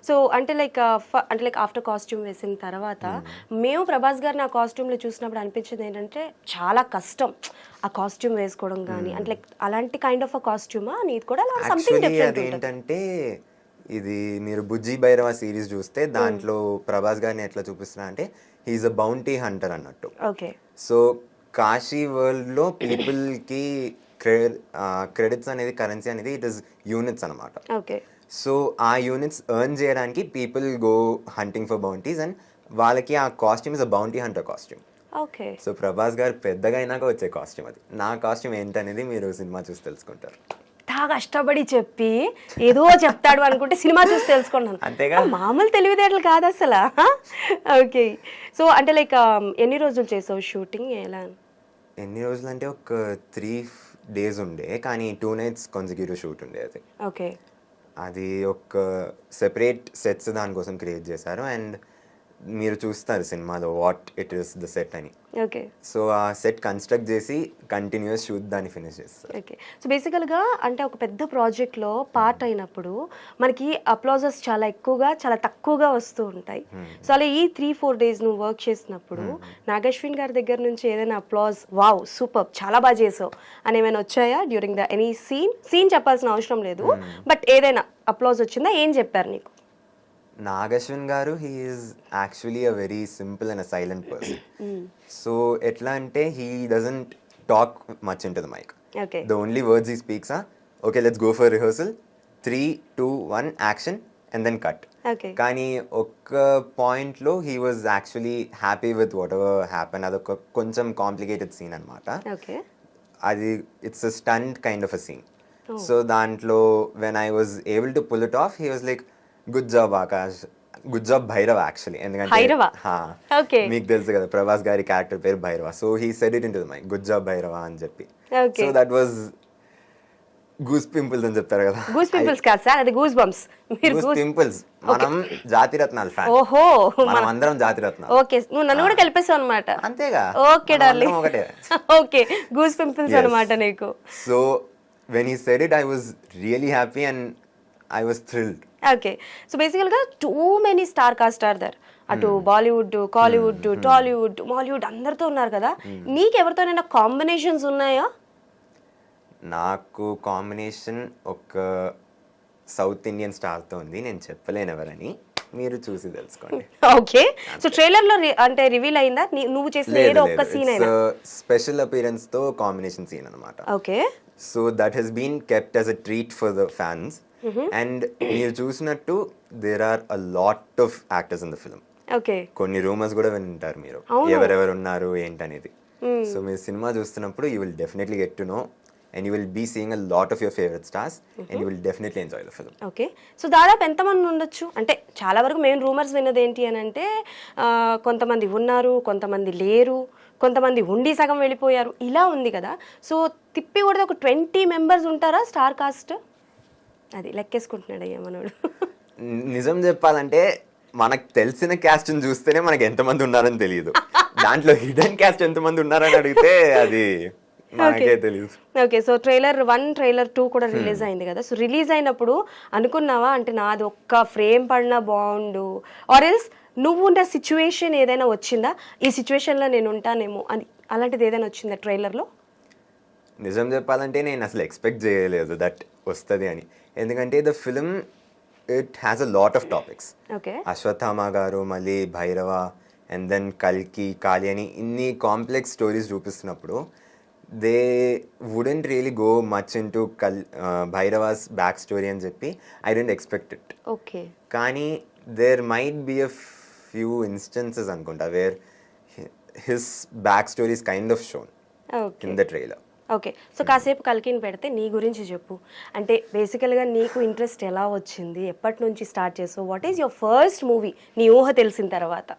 So అంటే like after costume వేసిన తర్వాత మేము ప్రభాస్ గారు నా కాస్ట్యూమ్లో చూసినప్పుడు అనిపించింది ఏంటంటే చాలా కష్టం ఆ కాస్ట్యూమ్ వేసుకోవడం కానీ అంటే లైక్ అలాంటి కైండ్ ఆఫ్ అ కాస్ట్యూమా నీది కూడా సంథింగ్ యాక్చువల్లీ డిఫరెంట్ అది ఏంటంటే ఇది మీరు బుజ్జి భైరవ సిరీస్ చూస్తే దాంట్లో ప్రభాస్ గారిని ఎట్లా చూపిస్తున్నా అంటే హీఈస్ అ బౌంటీ హంటర్ అన్నట్టు. ఓకే సో కాశీ వరల్డ్లో పీపుల్కి క్రెడిట్స్ అనేది కరెన్సీ అనేది ఇట్ ఇస్ యూనిట్స్ అనమాట. ఓకే సో ఆ యూనిట్స్ ఎర్న్ చేయడానికి people go hunting for bounties and వాళ్ళకి ఆ costume is a bounty hunter costume. Okay so Prabhas garu పెద్దగా అయినాక వచ్చే కాస్ట్యూమ్ అది. నా కాస్ట్యూమ్ ఏంటనేది మీరు సినిమా చూసి తెలుసుకుంటారు. బాగా కష్టపడి చెప్పి ఏదో చెప్తాడు అనుకుంటే సినిమా చూసి తెలుసుకున్నాను. అంతేగా. మామూలు తెలివితేటలు కాదు అసలు. ఓకే సో అంటే లైక్ ఎన్ని రోజులు చేసావు షూటింగ్ ఎలా? ఎన్ని రోజులు అంటే ఒక 3 days ఉండే, కానీ 2 nights కాన్సిక్యూటివ్ షూట్ ఉండే అది. ఓకే అది ఒక సెపరేట్ సెట్స్ దానికోసం క్రియేట్ చేశారు అండ్ మీరు చూస్తారు సినిమాలో what it is the set అని. ఓకే సో ఆ సెట్ కన్స్ట్రక్ట్ చేసి కంటిన్యూస్ షూట్ దాన్ని ఫినిష్ చేస్తారు. ఓకే సో బేసికల్గా అంటే ఒక పెద్ద ప్రాజెక్ట్లో పార్ట్ అయినప్పుడు మనకి అప్లాజెస్ చాలా ఎక్కువగా చాలా తక్కువగా వస్తూ ఉంటాయి. సో అలా ఈ 3-4 days నువ్వు వర్క్ చేసినప్పుడు నాగశ్విన్ గారి దగ్గర నుంచి ఏదైనా అప్లాజ్ వావ్ సూపర్ చాలా బాగా చేసావు అని ఏమైనా వచ్చాయా డ్యూరింగ్ ద ఎనీ సీన్ చెప్పాల్సిన అవసరం లేదు, బట్ ఏదైనా అప్లాజ్ వచ్చిందా? ఏం చెప్పారు నీకు? నాగశ్విన్ గారు he is actually a very simple and a silent person. So ఎట్లా అంటే he doesn't talk much in to the mic. Okay the only words he speaks are okay let's go for rehearsal 3, 2, 1 action and then cut. Okay కానీ ఒక్క పాయింట్లో he was actually happy with what ever happen. అదొక కొంచెం complicated scene అనమాట. Okay అది it's a stunt kind of a scene. So దాంట్లో when I was able to pull it off he was like good job Akash, good job Bhairava actually. Bhairava? ఎందుకంటే మీకు తెలుసు కదా ప్రభాస్ గారి క్యారెక్టర్ పేరు Bhairava. So he said it in to the mic good job Bhairava అని చెప్పి. So that was goose pimples అని చెప్తారు కదా. గూస్ పింపుల్స్ కాదు సార్, అది గూస్ బంప్స్. మీరు గూస్ పింపుల్స్. మనం జాతిరత్నాలు ఫ్యాన్. ఓహో మనం అందరం జాతిరత్నాలు. ఓకే నువ్వు నన్ను కూడా కలిపేసావు అనమాట. అంతేగా. ఓకే డార్లింగ్ ఒకటే. ఓకే గూస్ పింపుల్స్ అనమాట నీకు. So when he said it I was really happy and I was thrilled. Okay so బేసికల్గా too many star cast are there. అటు బాలీవుడ్, కాలీవుడ్, టాలీవుడ్, మాలీవుడ్ అందరితో ఉన్నారు కదా. నీకు ఎవరితోనైనా కాంబినేషన్స్ ఉన్నాయా? నాకు కాంబినేషన్ ఒక సౌత్ ఇండియన్ స్టార్తో ఉంది, నేను చెప్పలేను ఎవరని, మీరు చూసి తెలుసుకోండి. ఓకే సో ట్రైలర్ లో అంటే రివీల్ అయిందా నువ్వు చేసిన ఏదో ఒక్క సీన్ అయినా? స్పెషల్ అపియరెన్స్ తో కాంబినేషన్ సీన్ అన్నమాట. Okay so that he's been kept as a treat for the fans. And మీరు చూసినట్టు there are a lot of actors in the film. Okay కొన్ని రూమర్స్ కూడా వింటారు మీరు ఎవరెవరు ఉన్నారు ఏంటనేది. సో మీరు సినిమా చూస్తున్నప్పుడు you will definitely get to know and you will be seeing a lot of your favorite stars and you will definitely enjoy the film. Okay so దాదాపు ఎంతమంది ఉండొచ్చు? అంటే చాలా వరకు మేము రూమర్స్ విన్నది ఏంటి అని అంటే కొంతమంది ఉన్నారు, కొంతమంది లేరు, కొంతమంది ఉండి సగం వెళ్ళిపోయారు, ఇలా ఉంది కదా. సో తిప్పి కూడా ఒక 20 members ఉంటారా స్టార్ కాస్ట్? అది లెక్కేసుకుంటున్నాడు అయ్యా మనోడు. నిజం చెప్పాలంటే మనకు తెలిసిన క్యాస్ట్ని చూస్తేనే మనకి ఎంతమంది ఉన్నారని తెలియదు. దాంట్లో హిడెన్ క్యాస్ట్ ఎంతమంది ఉన్నారని అడిగితే అది మనకే తెలియదు. ఓకే సో ట్రైలర్ 1, ట్రైలర్ 2 కూడా రిలీజ్ అయింది కదా. సో రిలీజ్ అయినప్పుడు అనుకున్నావా అంటే నాది ఒక్క ఫ్రేమ్ పడినా బాగుండు, ఆర్ ఎల్స్ నువ్వు ఉన్న సిచ్యువేషన్ ఏదైనా వచ్చిందా, ఈ సిచ్యువేషన్లో నేను ఉంటానేమో అని, అలాంటిది ఏదైనా వచ్చిందా ట్రైలర్లో? నిజం చెప్పాలంటే నేను అసలు ఎక్స్పెక్ట్ చేయలేదు దట్ వస్తుంది అని. ఎందుకంటే the film it has a lot of topics. Okay Ashwatthama garu, మళ్ళీ భైరవ, అండ్ దెన్ కల్కి, కాళీ అని ఇన్ని కాంప్లెక్స్ స్టోరీస్ చూపిస్తున్నప్పుడు they wouldn't really go much in to Bhairava's back story అని చెప్పి I don't expect it. Okay కానీ there might be a few instances అనుకుంటా where his back story is kind of shown in the trailer. Okay so కాసేపు కల్కిని పెడితే నీ గురించి చెప్పు. అంటే బేసికల్గా నీకు ఇంట్రెస్ట్ ఎలా వచ్చింది, ఎప్పటి నుంచి స్టార్ట్ చేసావు, what is your first movie నీ ఊహ తెలిసిన తర్వాత?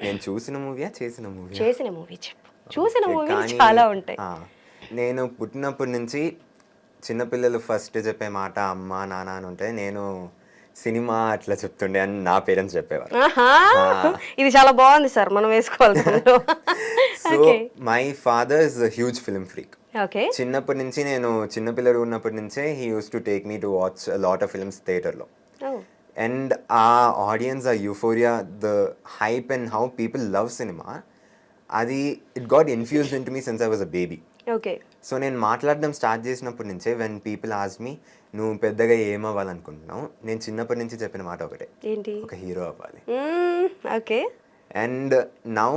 నేను చూసిన మూవీయా చేసిన మూవీ? చేసిన మూవీ చెప్పు. చూసిన మూవీలు చాలా ఉంటాయి. నేను పుట్టినప్పటి నుంచి చిన్నపిల్లలు ఫస్ట్ చెప్పే మాట అమ్మ నాన్న అని ఉంటాయి. నేను సినిమా అట్లా చెప్తుండే అని నా పేరెంట్స్ చెప్పేవారు. ఇది చాలా బాగుంది సార్, మనం వేసుకోవాలి. So my father is a huge film freak. చిన్నప్పటి నుంచి నేను చిన్నపిల్లలు ఉన్నప్పటి నుంచే he used to take me to watch lot of films థియేటర్లో. అండ్ ఆ ఆడియన్స్, ఆ euphoria, the hype and how people love cinema, అది it got infused in to me since I was a baby. Okay. So నేను మాట్లాడడం start చేసినప్పటి నుంచే when people ask me నువ్వు పెద్దగా ఏమవ్వాలనుకుంటున్నావు, నేను చిన్నప్పటి నుంచి చెప్పిన మాట ఒకటే, ఏంటి? ఒక హీరో అవ్వాలి. Okay. And now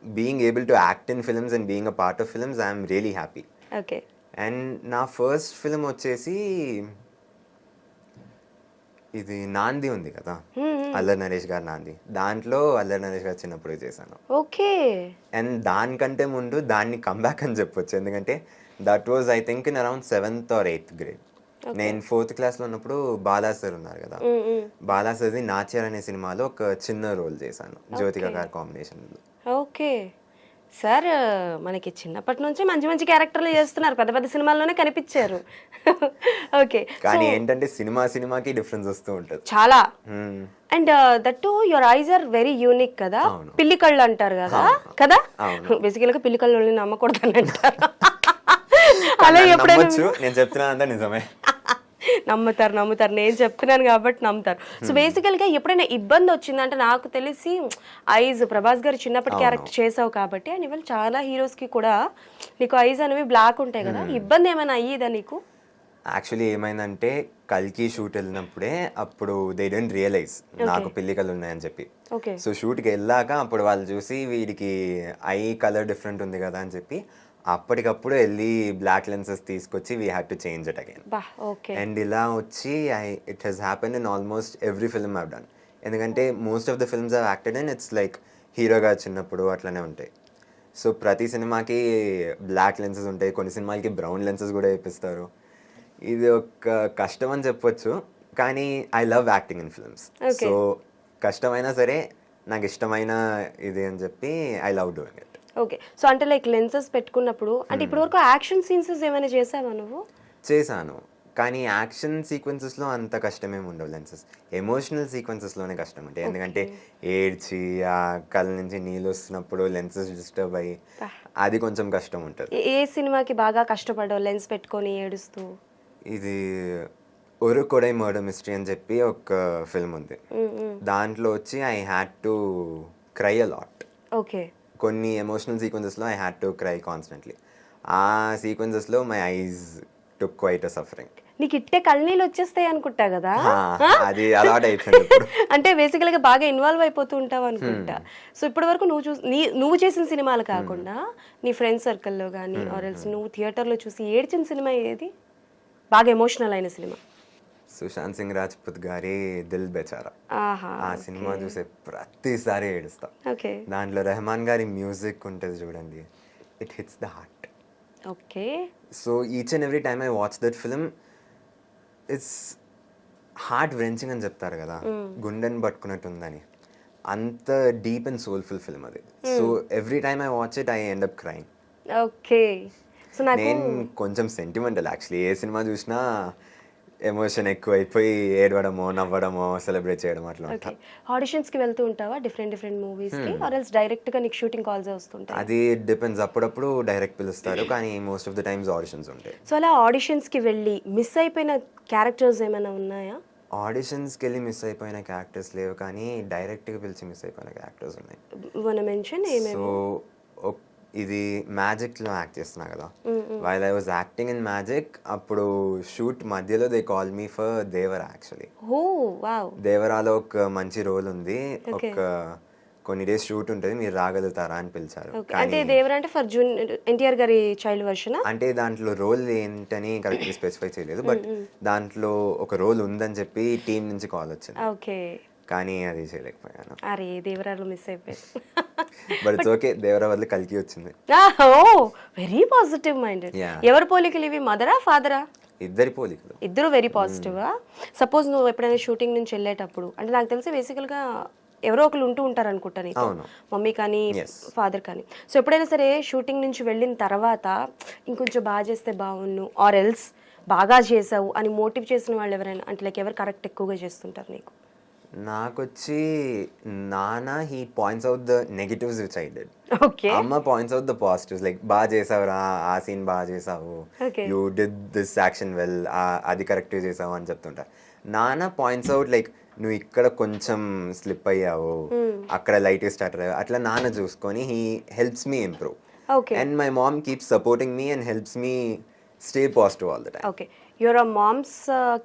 being able to act in films and being a part of films I'm really happy. Okay. And నా ఫస్ట్ ఫిల్మ్ వచ్చేసి ఇది నాంది ఉంది కదా, అల్లరి నరేష్ గారు నాంది, దాంట్లో అల్లరి నరేష్ గారు చిన్నప్పుడు చేశాను. ఓకే. అండ్ దానికంటే ముందు దాన్ని కంబ్యాక్ అని చెప్పొచ్చు, ఎందుకంటే that was I think in around 7th or 8th grade. నేను 4th క్లాస్లో ఉన్నప్పుడు బాలా సార్ ఉన్నారు కదా, బాలా సార్ది నాచ్యార్ అనే సినిమాలో ఒక చిన్న రోల్ చేశాను, జ్యోతిక గారి కాంబినేషన్లో. ఓకే. సార్ మనకి చిన్నప్పటి నుంచి మంచి మంచి క్యారెక్టర్లు చేస్తున్నారు, పెద్ద పెద్ద సినిమాల్లోనే కనిపించారు. ఓకే. కానీ ఏంటంటే సినిమాకి డిఫరెన్స్ వస్తూ ఉంటుంది చాలా. And that your eyes are very unique కదా, పిల్లి కళ్ళు అంటారు కదా కదా, బేసికల్ గా పిల్లి కళ్ళు నమ్మకూడదని అంటారు. అలా ఎప్పుడైనా నేను చెప్తున్నా అంతా నిజమే. నమ్ముతారు, నేను చెప్తున్నాను కాబట్టి నమ్ముతారు. సో బేసికల్గా ఎప్పుడైనా ఇబ్బంది వచ్చిందంటే, నాకు తెలిసి ఐజ్ ప్రభాస్ గారు చిన్నప్పటి క్యారెక్టర్ చేసావు కాబట్టి, అండ్ ఇవాళ చాలా హీరోస్కి కూడా నీకు ఐజ్ అనేవి బ్లాక్ ఉంటాయి కదా, ఇబ్బంది ఏమైనా అయ్యేదా నీకు? యాక్చువల్లీ ఏమైందంటే కల్కి షూట్ వెళ్ళినప్పుడే అప్పుడు దే డోంట్ రియలైజ్ నాకు పిల్లికలు ఉన్నాయని చెప్పి. సో షూట్కి వెళ్ళాక అప్పుడు వాళ్ళు చూసి వీడికి ఐ కలర్ డిఫరెంట్ ఉంది కదా అని చెప్పి అప్పటికప్పుడు వెళ్ళి బ్లాక్ లెన్సెస్ తీసుకొచ్చి we had to change it again. And ఇలా వచ్చి it has happen in almost every film I've done. ఎందుకంటే most of the films I've acted in it's like హీరోగా చిన్నప్పుడు అట్లనే ఉంటాయి. సో ప్రతి సినిమాకి బ్లాక్ లెన్సెస్ ఉంటాయి, కొన్ని సినిమాలకి బ్రౌన్ లెన్సెస్ కూడా వేపిస్తారు. ఇది ఒక కష్టం అని చెప్పొచ్చు, కానీ I love acting in films. So కష్టమైనా సరే నాకు ఇష్టమైన ఇది అని చెప్పి I love doing it. Okay. So అంటే లైక్ లెన్సెస్ పెట్టుకున్నప్పుడు అంటే ఇప్పటి వరకు యాక్షన్ సీన్స్ ఏమైనా చేసావా నువ్వు? చేశాను, కానీ యాక్షన్ సీక్వెన్సెస్లో అంత కష్టమేమి ఉండవు. లెన్సెస్ ఎమోషనల్ సీక్వెన్సెస్లోనే కష్టం ఉంటాయి, ఎందుకంటే ఏడ్చి ఆ కళ్ళ నుంచి నీళ్ళు వస్తున్నప్పుడు లెన్సెస్ డిస్టర్బ్ అయ్యి అది కొంచెం కష్టం ఉంటుంది. ఏ సినిమాకి బాగా కష్టపడ్డావు లెన్స్ పెట్టుకొని ఏడుస్తూ? ఇది ఒరు కొడై మర్డర్ మిస్టరీ అని చెప్పి ఒక ఫిల్మ్ ఉంది, దాంట్లో వచ్చి I had to cry a lot. Okay. కొన్ని ఎమోషనల్ సీక్వెన్సెస్లో I had to cry constantly. ఆ సీక్వెన్సెస్లో my eyes took quite a suffering. నీకు ఇట్టే కళ్ళనీళ్ళు వచ్చేస్తాయి అనుకుంటా కదా, అది అలవాటు అయిపోయింది. అంటే బేసికల్గా బాగా ఇన్వాల్వ్ అయిపోతూ ఉంటావు అనుకుంటా. సో ఇప్పటి వరకు నువ్వు చేసిన సినిమాలు కాకుండా నీ ఫ్రెండ్ సర్కిల్లో కానీ ఆర్ ఎల్స్ నువ్వు థియేటర్లో చూసి ఏడ్చిన సినిమా ఏది, బాగా ఎమోషనల్ అయిన సినిమా? సుశాంత్ సింగ్ రాజ్పుత్ గారి దిల్ బెచారా, ఆ సినిమా చూసే ప్రతిసారి ఏడుస్తా. దాంట్లో రెహమాన్ గారి మ్యూజిక్ ఉంటుంది చూడండి, it hits the heart. Okay. So each and every time I watch that film it's heart wrenching అని చెప్తారు కదా, గుండెని పట్టుకున్నట్టు ఉందని, అంత డీప్ అండ్ సోల్ఫుల్ ఫిల్మ్ అది. So every time I watch it I end up crying. Okay. So నేను కొంచెం సెంటిమెంటల్ యాక్చువల్లీ, ఏ సినిమా చూసినా ఎమోషన్ ఎక్కువైపోయి ఏడవడమో నవ్వడమో సెలబ్రేట్ చేయడం అట్లా. ఆడిషన్స్కి వెళ్తూ ఉంటావా డిఫరెంట్ మూవీస్కి, ఆర్ ఎల్స్ డైరెక్ట్గా నీకు షూటింగ్ కాల్స్ వస్తుంటాయి? అది డిపెండ్స్, అప్పుడప్పుడు డైరెక్ట్ పిలుస్తారు, కానీ most of the times auditions ఉంటాయి. సో అలా ఆడిషన్స్కి వెళ్ళి మిస్ అయిపోయిన క్యారెక్టర్స్ ఏమైనా ఉన్నాయా? ఆడిషన్స్కి వెళ్ళి మిస్ అయిపోయిన క్యారెక్టర్స్ లేవు, కానీ డైరెక్ట్గా పిలిచి మిస్ అయిపోయిన క్యారెక్టర్స్ ఉన్నాయి. సో ఇది మ్యాజిక్లో యాక్ట్ చేస్తున్నా కదా, while I was acting in magic, అప్పుడు షూట్ మధ్యలో they call me for Devara. Actually దేవరాలో ఒక మంచి రోల్ ఉంది, ఒక కొన్ని డేస్ షూట్ ఉంటుంది, మీరు రాగలుగుతారా అని పిలిచారు. అంటే దేవరా అంటే ఫర్ ఎన్టీఆర్ గారి చైల్డ్ వర్షన్? అంటే దాంట్లో రోల్ ఏంటని కరెక్ట్గా స్పెసిఫై చేయలేదు, బట్ దాంట్లో ఒక రోల్ ఉందని చెప్పి టీం నుంచి కాల్ వచ్చింది. ఓకే. కానీ అది చేయలేకపోయాను. అరే దేవరాలో మిస్ అయిపోయాను. బట్ ఇట్స్ ఓకే, దేవరా వల్ల కల్కి వచ్చింది. Very positive minded. ఎవరి పోలికలు ఇవి, మదరా ఫాదరా? ఇద్దరి పోలికలు. ఇద్దరు వెరీ పాజిటివా? సపోజ్ నువ్వు ఎప్పుడైనా షూటింగ్ నుంచి వెళ్ళేటప్పుడు, అంటే నాకు తెలిసి బేసికల్గా ఎవరో ఒకరు ఉంటూ ఉంటారు అనుకుంటా నీకు, మమ్మీ కానీ ఫాదర్ కానీ. సో ఎప్పుడైనా సరే షూటింగ్ నుంచి వెళ్ళిన తర్వాత ఇంకొంచెం బాగా చేస్తే బాగున్ను ఆర్ ఎల్స్ బాగా చేసావు అని మోటివ్ చేసిన వాళ్ళు ఎవరైనా, అంటే లైక్ ఎవరు కరెక్ట్ ఎక్కువగా చేస్తుంటారు నీకు? నాకొచ్చి నాన్న he points out the negatives which I did. Okay. అమ్మ points out the positives, like బాగా చేసావురా, ఆ సీన్ బాగా చేసావు, you did this action well, అది కరెక్ట్గా చేసావు అని చెప్తుంటారు. నాన్న పాయింట్స్ అవుట్ లైక్ నువ్వు ఇక్కడ కొంచెం స్లిప్ అయ్యావు, అక్కడ లైట్ స్టార్ట్ అయ్యావు, అట్లా నాన్న చూసుకొని he helps me improve. Okay and my mom keeps supporting me and helps me stay positive all the time. Okay your a mom's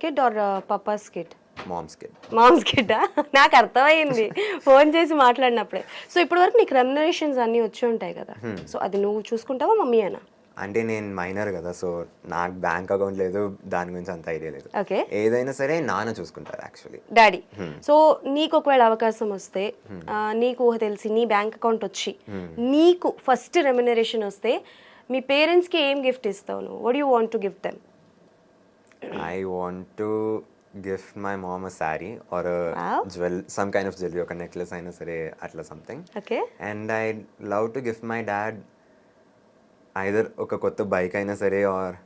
kid or papa's kid? Mom's kid. Mom's కిడ్డా? నాకు అర్థమైంది phone చేసి మాట్లాడినప్పుడే. So ఇప్పటి వరకు నీకు remunerations అన్నీ వచ్చి ఉంటాయి కదా, సో అది నువ్వు చూసుకుంటావా మమ్మీ అనా? అంటే నేను మైనర్ కదా, సో నాకు బ్యాంక్ అకౌంట్ లేదు, దాని గురించి అంత ఐడియా లేదు. ఓకే ఏదైనా సరే నాన్న చూసుకుంటారు యాక్చువల్లీ. డాడీ. సో నీకు ఒకవేళ అవకాశం వస్తే, నీకు ఊహ తెలిసి నీ బ్యాంక్ అకౌంట్ వచ్చి నీకు ఫస్ట్ రెమ్యునరేషన్ వస్తే మీ పేరెంట్స్కి ఏం గిఫ్ట్ ఇస్తావు నువ్వు? What you want to gift them? I want to gift my mom a sari or some kind of jewellery, ఒక నెక్లెస్ అయినా సరే అట్లా something. Okay. And I love to gift my dad either ఒక కొత్త బైక్ అయినా సరే or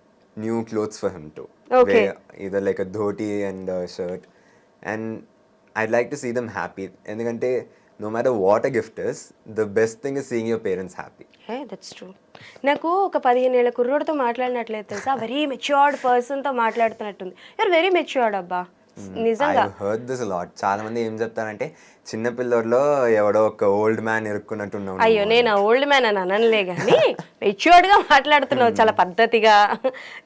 new clothes for him too. Okay. either like a dhoti and a shirt, and I'd like to see them happy. ఎందుకంటే no matter what a gift is, the best thing is seeing your parents happy. Hey that's true. నాకు ఒక 15 ఏళ్ల కుర్రోడితో మాట్లాడినట్లేదు తెలుసా, very matured పర్సన్తో మాట్లాడుతున్నట్టుంది. You're very matured అబ్బా నిజంగా. I heard this a lot. చాలా మంది ఏం చెప్తారంటే చిన్న పిల్లోడిలో ఎవడో ఒక ఓల్డ్ మ్యాన్ ఇరుక్కున్నట్టున్నావు. అయ్యో నేను ఆ ఓల్డ్ మ్యాన్ అని అనలే కానీ మెచ్యూర్డ్గా మాట్లాడుతున్నావు, చాలా పద్ధతిగా,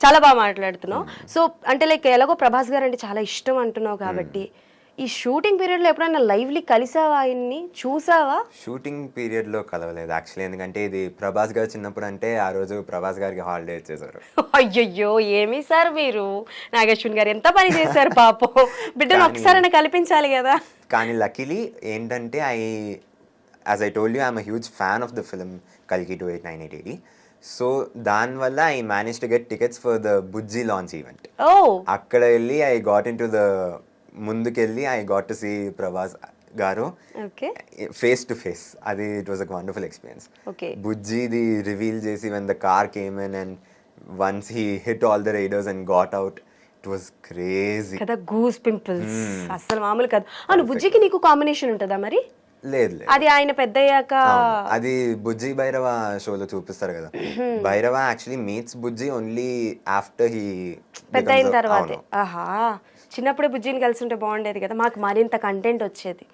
చాలా బాగా మాట్లాడుతున్నావు. సో అంటే లైక్ ఎలాగో ప్రభాస్ గారు అంటే చాలా ఇష్టం అంటున్నావు కాబట్టి ఈ షూటింగ్ పీరియడ్లో ఎప్పుడైనా లైవ్లీ కలిసావా, ఆయన్ని చూసావా? షూటింగ్ పీరియడ్లో కలవలేదు యాక్చువల్లీ, ఎందుకంటే ఇది ప్రభాస్ గారు చిన్నప్పుడు అంటే ఆ రోజు ప్రభాస్ గారికి హాలిడే ఇచ్చేసారు. అయ్యయ్యో ఏమి సార్ మీరు, నాగేశ్వన్ గారు ఎంత పని చేశారు పాపం, బిడ్డను ఒకసారైనా కల్పించాలి కదా. కానీ లక్కీలీ ఏంటంటే as I told you I'm a huge fan of the film కల్కి 289880. సో దానివల్ల I manage to get tickets for the Bujji launch event. ఓ అక్కడ వెళ్ళి I got in to the ముందుకెళ్ళి I got to see Prabhas garu okay face to face. అది it was a wonderful experience. Okay బుజ్జిది reveal చేసి when the car came in and once he hit all the riders and got out, it was crazy కదా, goose pimples అసలు మామూలు కాదు. అవును బుజ్జికి నీకు combination ఉంటుందా మరి? లేదు లేదు, అది ఆయన పెద్ద అయ్యాక అది బుజ్జి భైరవ షోలో చూపిస్తారు కదా. Bhairava actually meets Bujji only after he పెద్ద అయిన తర్వాత. ఆహా చిన్నప్పుడే బుజ్జిని కలిసి ఉంటే బాగుండేది కదా, మాకు మరింత కంటెంట్ వచ్చేది.